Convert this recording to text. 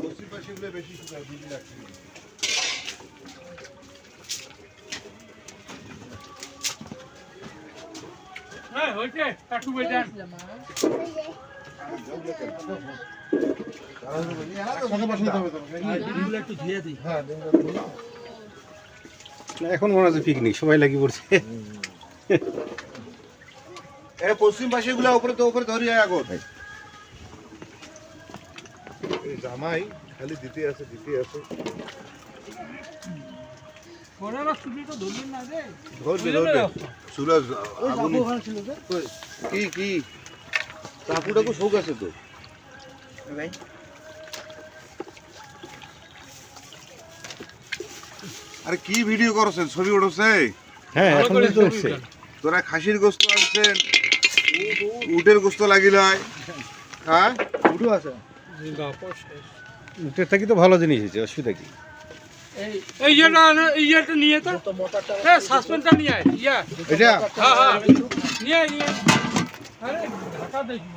পশ্চিম পাশে গুলো বেশি শুকায় 2 লাখ হ্যাঁ হইছে একটু বেজান এখন মনে হচ্ছে পিকনিক সবাই লাগি পড়ছে। পশ্চিম পাশে গুলা উপরে তো উপরে ধরি এখন জামাই খালি দিতে আছে কোনারা ছুটি তো ধরলেন না রে ধরবে সুরজ আগুন কি চাকুটাকে শোক আছে তো ভাই আরে কি ভিডিও করছেন ছবি উঠছে? হ্যাঁ এখন তো উঠছে। তোরা খাসির গোস্ত আনছেন উটের গোস্ত লাগিল হ্যাঁ উটও আছে উটের থাকি তো ভালো জিনিস হয়েছে, অসুবিধা কি? এই ইয়েটা নিয়ে তো সাসপেন্সটা নিয়ে আয় ইয়া এটা হ্যাঁ নিয়ে আরে ঢাকা দেখি